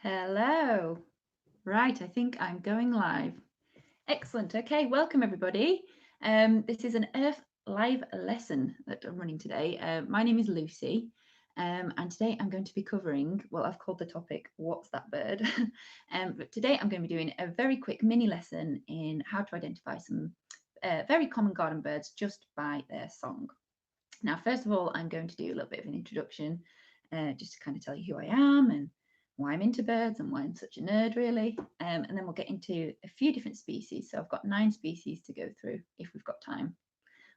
Hello. Right, I think I'm going live. Excellent. Okay, welcome everybody. This is an Earth live lesson that I'm running today. My name is Lucy, and today I'm going to be covering, well, I've called the topic, What's That Bird? But today I'm going to be doing a very quick mini lesson in how to identify some very common garden birds just by their song. Now, first of all, I'm going to do a little bit of an introduction, just to kind of tell you who I am and why I'm into birds and why I'm such a nerd, really. And then we'll get into a few different species. So I've got 9 species to go through if we've got time.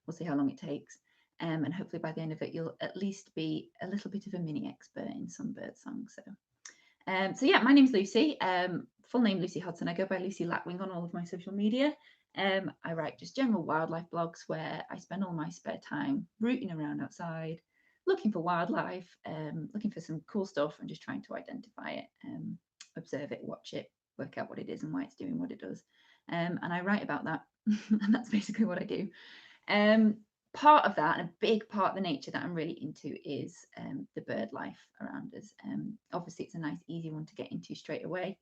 We'll see how long it takes. And hopefully by the end of it, you'll at least be a little bit of a mini expert in some bird song. So yeah, my name's Lucy. Full name Lucy Hodson. I go by Lucy Lapwing on all of my social media. I write just general wildlife blogs where I spend all my spare time rooting around outside, looking for wildlife, looking for some cool stuff and just trying to identify it, observe it, watch it, work out what it is and why it's doing what it does. And I write about that, and that's basically what I do. Part of that, and a big part of the nature that I'm really into, is the bird life around us. Obviously, it's a nice, easy one to get into straight away.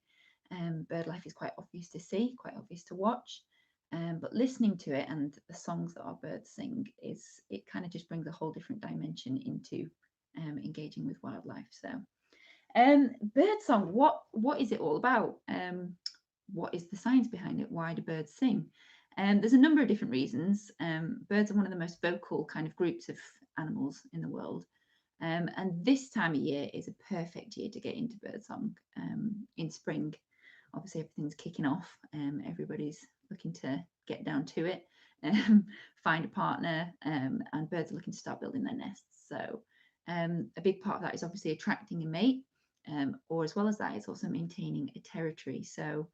Bird life is quite obvious to see, quite obvious to watch. But listening to it and the songs that our birds sing it kind of just brings a whole different dimension into engaging with wildlife. So, bird song, what is it all about? What is the science behind it? Why do birds sing? There's a number of different reasons. Birds are one of the most vocal kind of groups of animals in the world. And this time of year is a perfect year to get into birdsong. In spring, obviously everything's kicking off. Everybody's looking to get down to it, find a partner, and birds are looking to start building their nests. So a big part of that is obviously attracting a mate, or as well as that, it's also maintaining a territory. So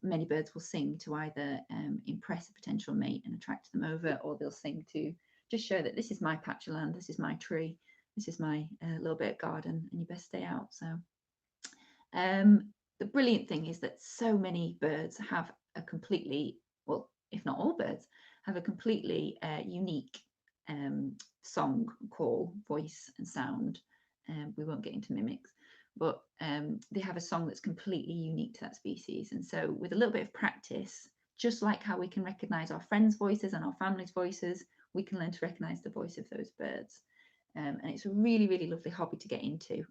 many birds will sing to either impress a potential mate and attract them over, or they'll sing to just show that this is my patch of land, this is my tree, this is my little bit of garden, and you best stay out. So the brilliant thing is that so many birds have a completely, well, if not all birds, have a completely unique song, call, voice, and sound. We won't get into mimics, but they have a song that's completely unique to that species. And so with a little bit of practice, just like how we can recognize our friends' voices and our family's voices, we can learn to recognize the voice of those birds. And it's a really, really lovely hobby to get into.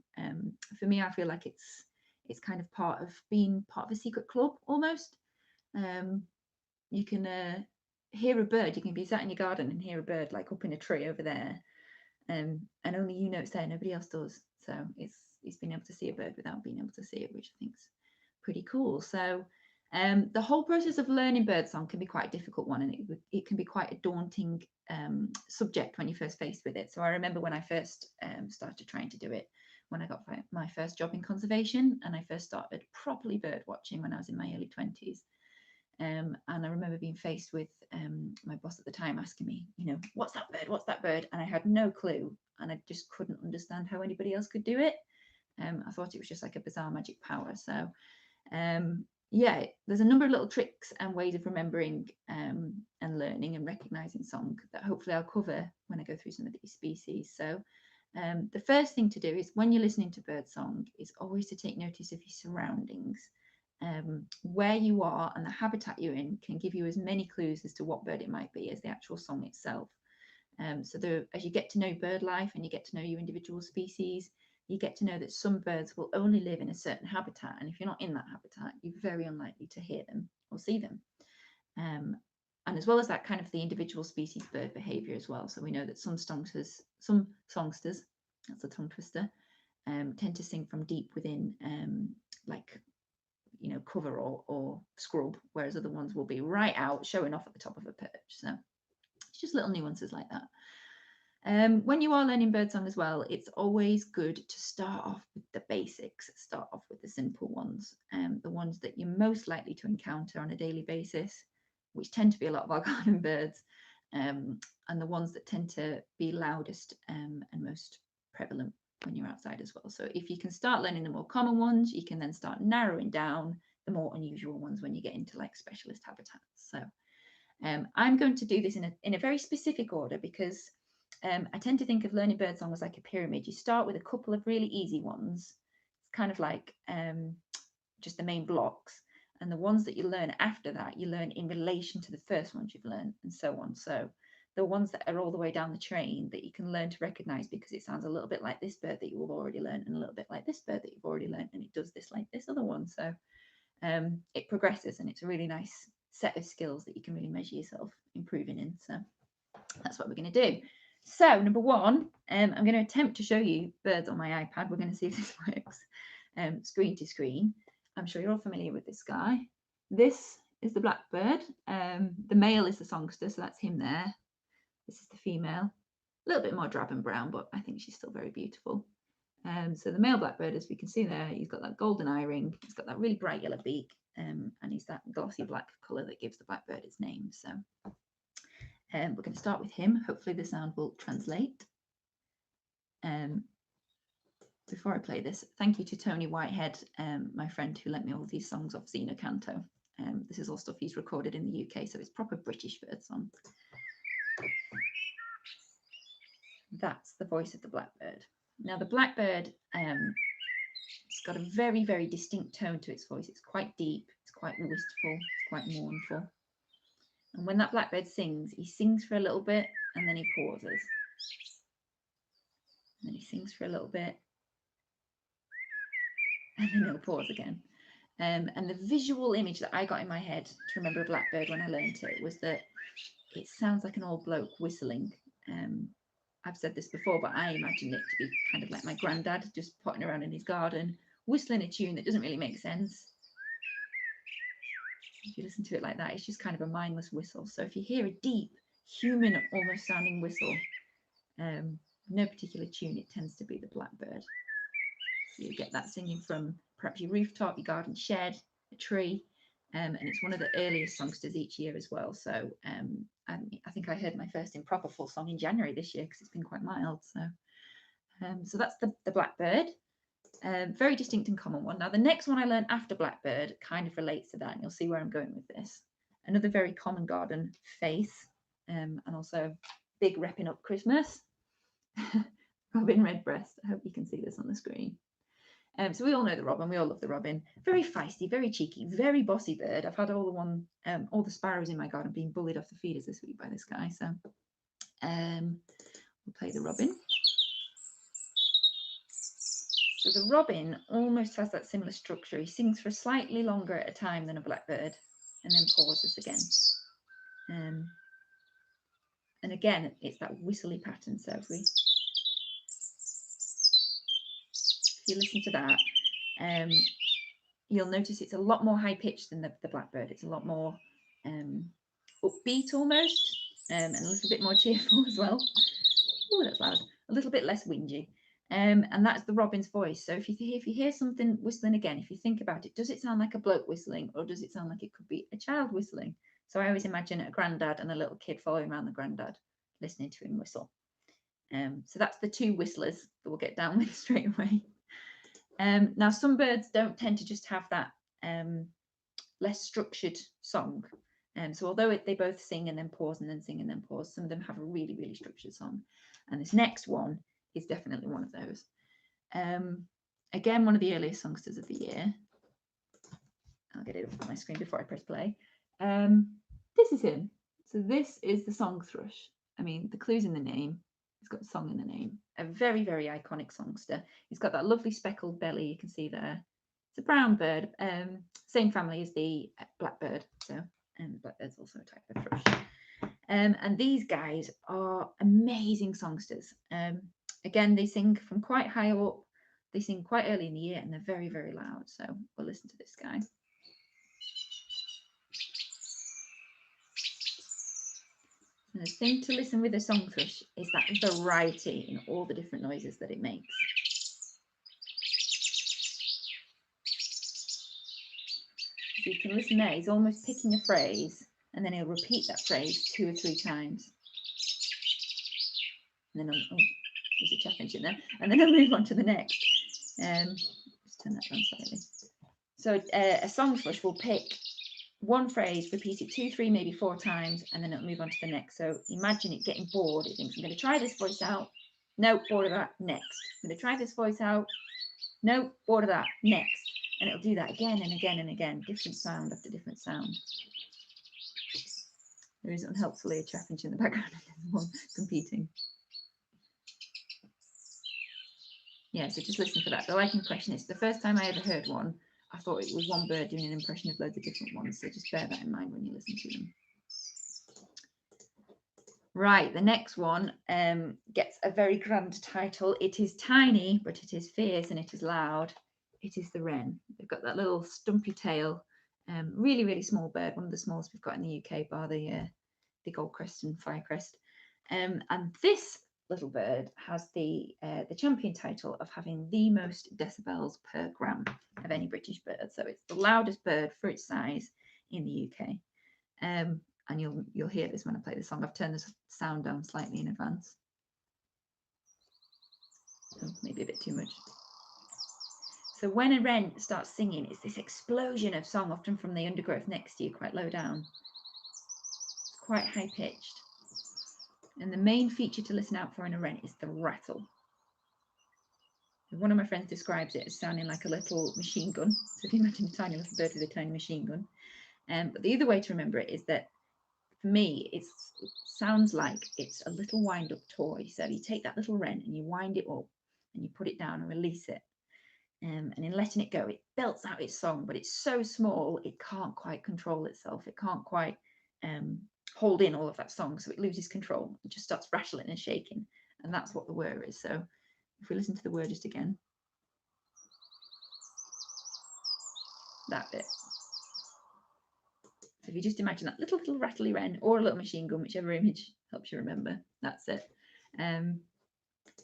For me, I feel like it's kind of part of being part of a secret club almost. You can hear a bird, you can be sat in your garden and hear a bird like up in a tree over there, and only you know it's there, nobody else does. So it's being able to see a bird without being able to see it, which I think is pretty cool. So the whole process of learning birdsong can be quite a difficult one, and it can be quite a daunting subject when you're first faced with it. So I remember when I first started trying to do it, when I got my first job in conservation, and I first started properly bird watching when I was in my early 20s. And I remember being faced with my boss at the time asking me, what's that bird? What's that bird? And I had no clue, and I just couldn't understand how anybody else could do it. I thought it was just like a bizarre magic power. So yeah, there's a number of little tricks and ways of remembering and learning and recognizing song that hopefully I'll cover when I go through some of these species. So the first thing to do is, when you're listening to bird song, is always to take notice of your surroundings. Where you are and the habitat you're in can give you as many clues as to what bird it might be as the actual song itself. As you get to know bird life and you get to know your individual species, you get to know that some birds will only live in a certain habitat, and if you're not in that habitat, you're very unlikely to hear them or see them. And as well as that, kind of the individual species bird behavior as well. So we know that some songsters, that's a tongue twister, tend to sing from deep within, like cover or scrub, whereas other ones will be right out showing off at the top of a perch. So it's just little nuances like that. When you are learning birdsong as well, it's always good to start off with the basics, start off with the simple ones, the ones that you're most likely to encounter on a daily basis, which tend to be a lot of our garden birds, and the ones that tend to be loudest and most prevalent when you're outside as well. So if you can start learning the more common ones, you can then start narrowing down the more unusual ones when you get into like specialist habitats. So I'm going to do this in a very specific order, because I tend to think of learning birdsong as like a pyramid. You start with a couple of really easy ones, kind of like just the main blocks. And the ones that you learn after that, you learn in relation to the first ones you've learned, and so on. So the ones that are all the way down the train that you can learn to recognize because it sounds a little bit like this bird that you have already learned, and a little bit like this bird that you've already learned, and it does this like this other one. So it progresses, and it's a really nice set of skills that you can really measure yourself improving in. So that's what we're going to do. So number one, I'm going to attempt to show you birds on my iPad. We're going to see if this works. Screen to screen. I'm sure you're all familiar with this guy. This is the blackbird. The male is the songster, so that's him there. This is the female. A little bit more drab and brown, but I think she's still very beautiful. So the male blackbird, as we can see there, he's got that golden eye ring. He's got that really bright yellow beak, and he's that glossy black colour that gives the blackbird its name. So we're going to start with him. Hopefully the sound will translate. Before I play this, thank you to Tony Whitehead, my friend who lent me all these songs off Zeno Canto. This is all stuff he's recorded in the UK, so it's proper British birdsong. That's the voice of the blackbird. Now the blackbird, it's got a very, very distinct tone to its voice. It's quite deep, it's quite wistful, it's quite mournful. And when that blackbird sings, he sings for a little bit and then he pauses. And then he sings for a little bit and then he'll pause again. And the visual image that I got in my head to remember a blackbird when I learned it was that it sounds like an old bloke whistling. I've said this before, but I imagine it to be kind of like my granddad just potting around in his garden, whistling a tune that doesn't really make sense. If you listen to it like that, it's just kind of a mindless whistle. So if you hear a deep, human, almost sounding whistle, no particular tune, it tends to be the blackbird. So you get that singing from perhaps your rooftop, your garden shed, a tree, and it's one of the earliest songsters each year as well. So I think I heard my first improper full song in January this year because it's been quite mild. So that's the blackbird. Very distinct and common one. Now the next one I learned after blackbird kind of relates to that, and you'll see where I'm going with this. Another very common garden face, and also big repping up Christmas. Robin redbreast. I hope you can see this on the screen. So we all know the robin. We all love the robin. Very feisty, very cheeky, very bossy bird. I've had all the sparrows in my garden being bullied off the feeders this week by this guy. So we'll play the robin. So the robin almost has that similar structure. He sings for slightly longer at a time than a blackbird, and then pauses again. And again, it's that whistly pattern. So if you listen to that, you'll notice it's a lot more high pitched than the blackbird. It's a lot more upbeat almost, and a little bit more cheerful as well. Oh, that's loud. A little bit less whingy. And that's the robin's voice. So if you hear something whistling again, if you think about it, does it sound like a bloke whistling, or does it sound like it could be a child whistling? So I always imagine a granddad and a little kid following around the granddad, listening to him whistle. So that's the two whistlers that we'll get down with straight away. Now some birds don't tend to just have that less structured song. So although they both sing and then pause and then sing and then pause, some of them have a really, really structured song. And this next one is definitely one of those. Again, one of the earliest songsters of the year. I'll get it up on my screen before I press play. This is him. So this is the song thrush. I mean, the clue's in the name. It's got a song in the name. A very, very iconic songster. He's got that lovely speckled belly you can see there. It's a brown bird, same family as the blackbird. So blackbird's also a type of thrush. And these guys are amazing songsters. Again, they sing from quite high up. They sing quite early in the year, and they're very, very loud. So we'll listen to this guy. And the thing to listen with a song thrush is that variety in all the different noises that it makes. So you can listen there, he's almost picking a phrase, and then he'll repeat that phrase 2 or 3 times. And then, there's a chaffinch in there, and then I'll move on to the next. Just turn that down slightly. So a song thrush will pick one phrase, repeat it 2, 3, maybe 4 times, and then it'll move on to the next. So imagine it getting bored. It thinks, I'm going to try this voice out. No, bored of that. Next. I'm going to try this voice out. No, order that. Next. And it'll do that again and again and again. Different sound after different sound. There is unhelpfully a chaffinch in the background and one competing. Yeah, so just listen for that. They're like impressionists. The first time I ever heard one, I thought it was one bird doing an impression of loads of different ones. So just bear that in mind when you listen to them. Right, the next one gets a very grand title. It is tiny, but it is fierce and it is loud. It is the wren. They've got that little stumpy tail. Really, really small bird. One of the smallest we've got in the UK, bar the goldcrest and firecrest. And this little bird has the champion title of having the most decibels per gram of any British bird. So it's the loudest bird for its size in the UK. And you'll hear this when I play the song. I've turned the sound down slightly in advance. So maybe a bit too much. So when a wren starts singing, it's this explosion of song, often from the undergrowth next to you, quite low down. It's quite high pitched. And the main feature to listen out for in a wren is the rattle. One of my friends describes it as sounding like a little machine gun. So if you imagine a tiny little bird with a tiny machine gun. But the other way to remember it is that, for me, it sounds like it's a little wind-up toy. So you take that little wren and you wind it up and you put it down and release it. And in letting it go, it belts out its song, but it's so small it can't quite control itself. It can't quite hold in all of that song, so it loses control. It just starts rattling and shaking, and that's what the whir is. So if we listen to the whir just again, that bit. So if you just imagine that little rattly wren or a little machine gun, whichever image helps you remember, that's it.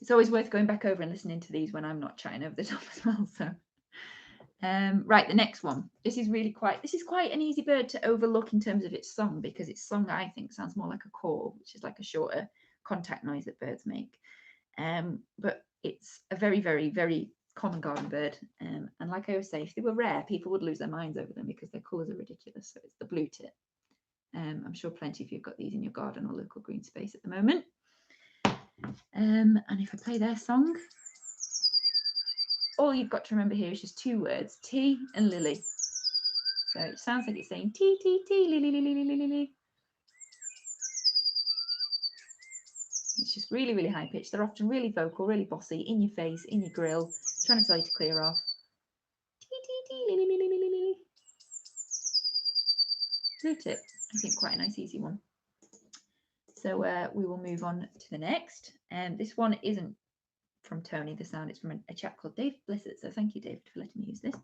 It's always worth going back over and listening to these when I'm not chatting over the top as well. So right, the next one. This is quite an easy bird to overlook in terms of its song, because its song, I think, sounds more like a call, which is like a shorter contact noise that birds make. But it's a very, very, very common garden bird. And like I always say, if they were rare, people would lose their minds over them because their colours are ridiculous. So it's the blue tit. I'm sure plenty of you have got these in your garden or local green space at the moment. And if I play their song, all you've got to remember here is just two words, tea and lily. So it sounds like it's saying tea, tea, tea, lily, lily, lily, lily. It's just really, really high pitched. They're often really vocal, really bossy, in your face, in your grill, trying to tell you to clear off. Tea, tea, tea, lily, lily, lily, lily. Blue tip, I think quite a nice, easy one. So we will move on to the next. And this one isn't from Tony, the sound. It's from a chap called Dave Blissett. So thank you, David, for letting me use this.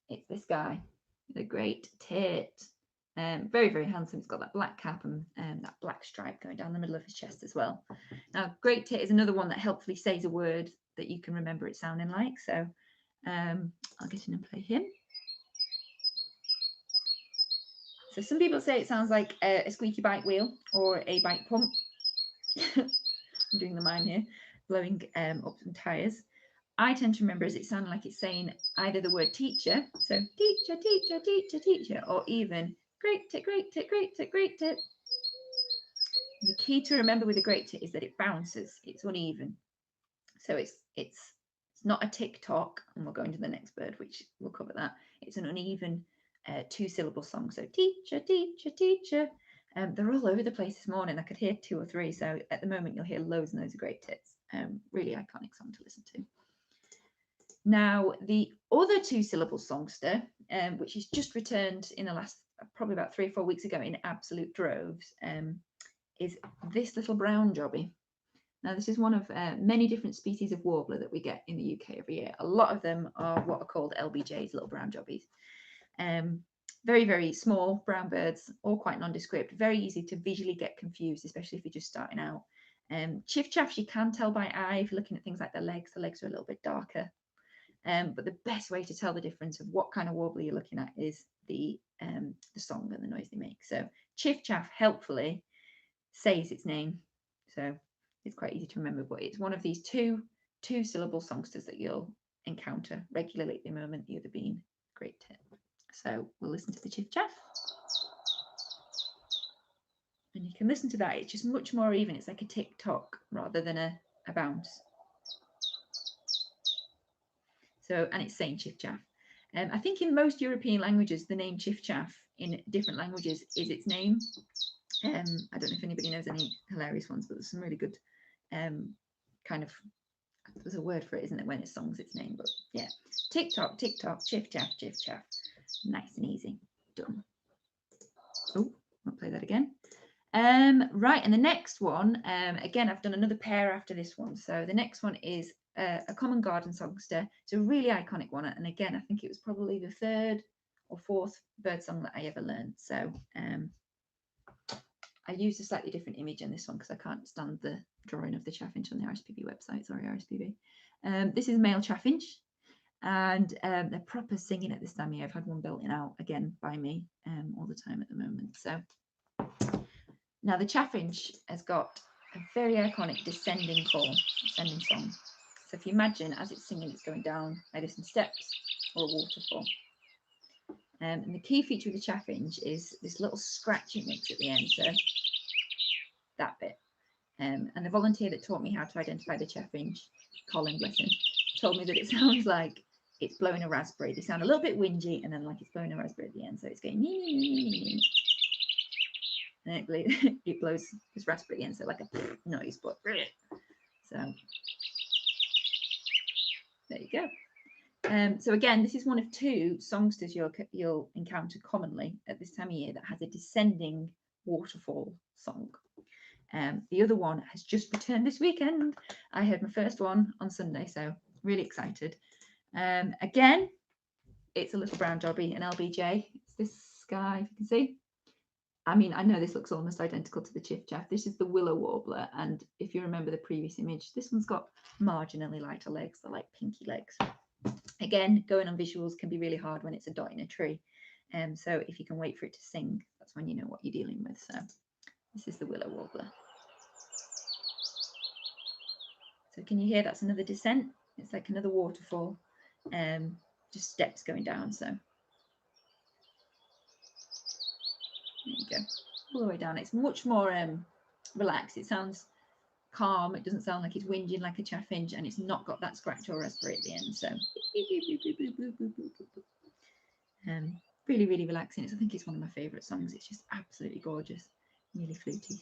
It's this guy, the great tit. Very, very handsome. It's got that black cap and that black stripe going down the middle of his chest as well. Now, great tit is another one that helpfully says a word that you can remember it sounding like. So I'll get in and play him. So some people say it sounds like a squeaky bike wheel or a bike pump. I'm doing the mime here, blowing up some tyres. I tend to remember as it sounded like it's saying either the word teacher, so teacher, teacher, teacher, teacher, or even great tit, great tit, great tit, great tit. The key to remember with a great tit is that it bounces, it's uneven. So it's not a tick-tock, and we'll go into the next bird, which we'll cover that. It's an uneven two-syllable song. So teacher, teacher, teacher. They're all over the place this morning. I could hear 2 or 3. So at the moment, you'll hear loads and loads of great tits. Really iconic song to listen to. Now, the other two-syllable songster, which is just returned in the last, probably about 3 or 4 weeks ago in absolute droves, is this little brown jobby. Now, this is one of many different species of warbler that we get in the UK every year. A lot of them are what are called LBJs, little brown jobbies. Very, very small brown birds, all quite nondescript, very easy to visually get confused, especially if you're just starting out. Chiff chaffs you can tell by eye if you're looking at things like the legs are a little bit darker. But the best way to tell the difference of what kind of warbler you're looking at is the song and the noise they make. So chiff chaff helpfully says its name. So it's quite easy to remember, but it's one of these two-syllable songsters that you'll encounter regularly at the moment, the other being great tit. So we'll listen to the chiff chaff. And you can listen to that. It's just much more even. It's like a tick-tock rather than a bounce. So, and it's saying chiff chaff. I think in most European languages, the name chiff chaff in different languages is its name. I don't know if anybody knows any hilarious ones, but there's some really good kind of, there's a word for it, isn't it, when it songs its name? But yeah, tick tock, chiff chaff, chiff chaff. Nice and easy. Done. Oh, I'll play that again. Right, and the next one, again, I've done another pair after this one. So the next one is a common garden songster. It's a really iconic one, and again, I think it was probably the third or fourth bird song that I ever learned. So I used a slightly different image in this one because I can't stand the drawing of the chaffinch on the RSPB website. Sorry, RSPB. This is male chaffinch, and they're proper singing at this time of year. I've had one belting out again by me all the time at the moment. So now the chaffinch has got a very iconic descending call, descending song. So if you imagine as it's singing, it's going down either some steps or a waterfall. And the key feature of the chaffinch is this little scratch it makes at the end. So that bit. And the volunteer that taught me how to identify the chaffinch, Colin, bless him, told me that it sounds like it's blowing a raspberry. They sound a little bit whingy and then like it's blowing a raspberry at the end. So it's going and it blows this raspberry at the end. So like a noise, but so there you go. So again, this is one of two songsters you'll encounter commonly at this time of year that has a descending waterfall song. The other one has just returned this weekend. I heard my first one on Sunday, so really excited. Again, it's a little brown jobby, an LBJ. It's this guy, if you can see. I mean, I know this looks almost identical to the chiff chaff. This is the willow warbler, and if you remember the previous image, this one's got marginally lighter legs. They're like pinky legs. Again, going on visuals can be really hard when it's a dot in a tree. So if you can wait for it to sing, that's when you know what you're dealing with. So this is the willow warbler. So can you hear that's another descent? It's like another waterfall, just steps going down. So there you go, all the way down. It's much more relaxed. It sounds calm. It doesn't sound like it's whinging like a chaffinch, and it's not got that scratch or raspberry at the end. So really, really relaxing. I think it's one of my favourite songs. It's just absolutely gorgeous, really fluty.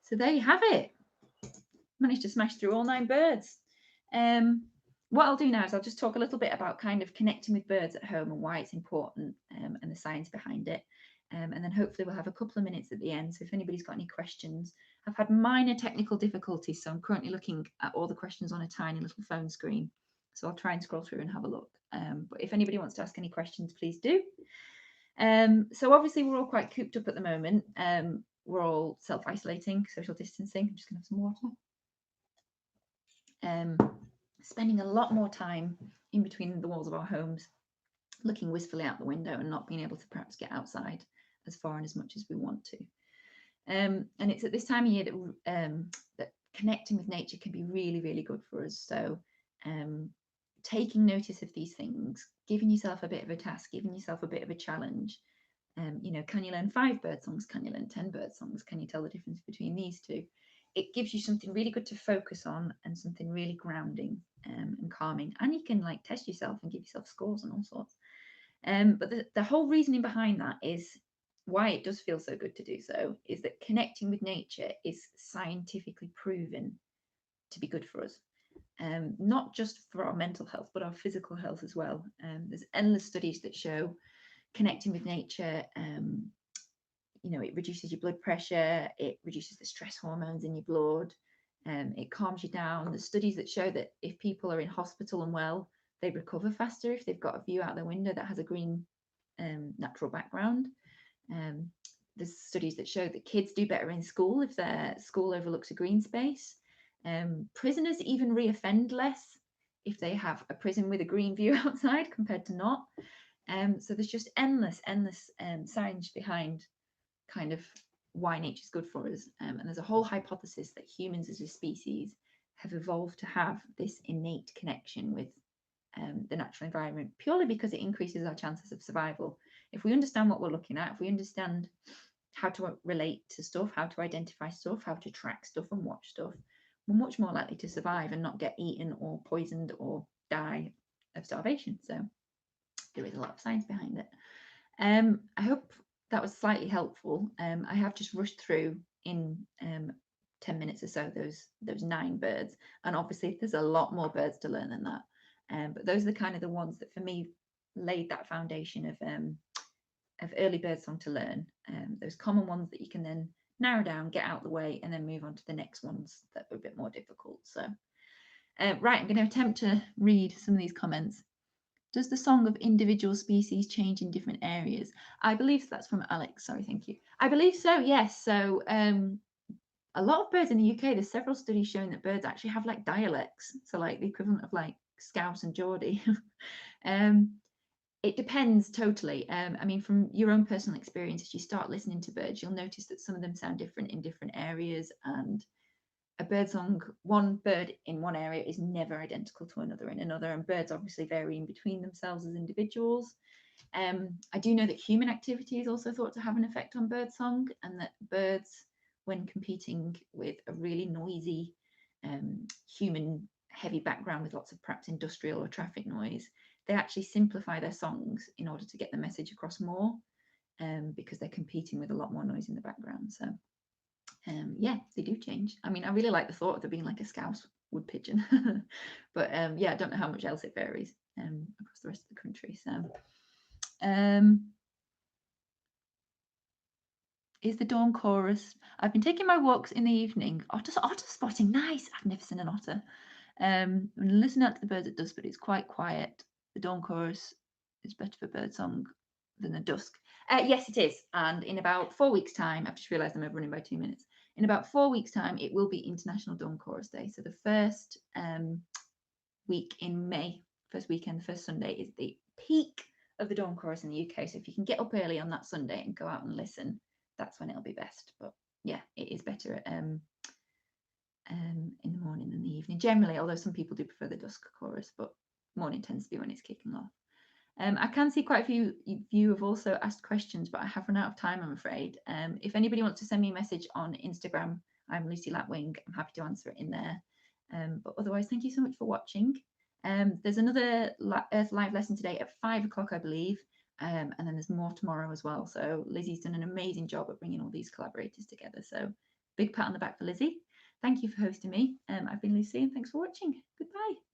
So there you have it. Managed to smash through all 9 birds. What I'll do now is I'll just talk a little bit about kind of connecting with birds at home and why it's important, and the science behind it. And then hopefully we'll have a couple of minutes at the end. So if anybody's got any questions, I've had minor technical difficulties. So I'm currently looking at all the questions on a tiny little phone screen. So I'll try and scroll through and have a look. But if anybody wants to ask any questions, please do. So obviously we're all quite cooped up at the moment. We're all self-isolating, social distancing. I'm just going to have some water. Spending a lot more time in between the walls of our homes, looking wistfully out the window and not being able to perhaps get outside as far and as much as we want to. And it's at this time of year that connecting with nature can be really, really good for us. So taking notice of these things, giving yourself a bit of a task, giving yourself a bit of a challenge. Can you learn 5 bird songs? Can you learn 10 bird songs? Can you tell the difference between these two? It gives you something really good to focus on and something really grounding and calming. And you can like test yourself and give yourself scores and all sorts. But the whole reasoning behind that is why it does feel so good to do so is that connecting with nature is scientifically proven to be good for us. Not just for our mental health, but our physical health as well. There's endless studies that show connecting with nature, it reduces your blood pressure, it reduces the stress hormones in your blood, it calms you down. There's studies that show that if people are in hospital and well, they recover faster if they've got a view out their window that has a green natural background. There's studies that show that kids do better in school if their school overlooks a green space. Prisoners even reoffend less if they have a prison with a green view outside compared to not. So there's just endless science behind kind of why nature's good for us. And there's a whole hypothesis that humans as a species have evolved to have this innate connection with the natural environment purely because it increases our chances of survival. If we understand what we're looking at, if we understand how to relate to stuff, how to identify stuff, how to track stuff and watch stuff, were much more likely to survive and not get eaten or poisoned or die of starvation. So there is a lot of science behind it. I hope that was slightly helpful. I have just rushed through in 10 minutes or so those 9 birds, and obviously there's a lot more birds to learn than that. But those are the kind of the ones that for me laid that foundation of early birdsong to learn. Those common ones that you can then narrow down, get out the way, and then move on to the next ones that are a bit more difficult. So, right, I'm going to attempt to read some of these comments. Does the song of individual species change in different areas? I believe that's from Alex. Sorry, thank you. I believe so, yes. So a lot of birds in the UK, there's several studies showing that birds actually have like dialects. So like the equivalent of like Scouse and Geordie. It depends totally. I mean, from your own personal experience, as you start listening to birds, you'll notice that some of them sound different in different areas, and a bird song, one bird in one area is never identical to another in another, and birds obviously vary in between themselves as individuals. I do know that human activity is also thought to have an effect on bird song, and that birds, when competing with a really noisy human heavy background with lots of perhaps industrial or traffic noise, they actually simplify their songs in order to get the message across more, because they're competing with a lot more noise in the background. So yeah, they do change. I mean, I really like the thought of there being like a Scouse wood pigeon, but yeah, I don't know how much else it varies across the rest of the country. So is the dawn chorus? I've been taking my walks in the evening. Otter spotting, nice. I've never seen an otter. And listening out to the birds at dusk, but it's quite quiet. The dawn chorus is better for birdsong than the dusk. Yes, it is. And in about 4 weeks' time, I've just realised I'm overrunning by 2 minutes. In about 4 weeks' time, it will be International Dawn Chorus Day. So the first week in May, first weekend, the first Sunday, is the peak of the dawn chorus in the UK. So if you can get up early on that Sunday and go out and listen, that's when it'll be best. But yeah, it is better in the morning than the evening generally, although some people do prefer the dusk chorus, but morning tends to be when it's kicking off. I can see quite a few of you have also asked questions, but I have run out of time, I'm afraid. If anybody wants to send me a message on Instagram, I'm Lucy Lapwing. I'm happy to answer it in there. But otherwise, thank you so much for watching. There's another Earth Live lesson today at 5 o'clock, I believe. And then there's more tomorrow as well. So Lizzie's done an amazing job at bringing all these collaborators together. So big pat on the back for Lizzie. Thank you for hosting me. I've been Lucy, and thanks for watching. Goodbye.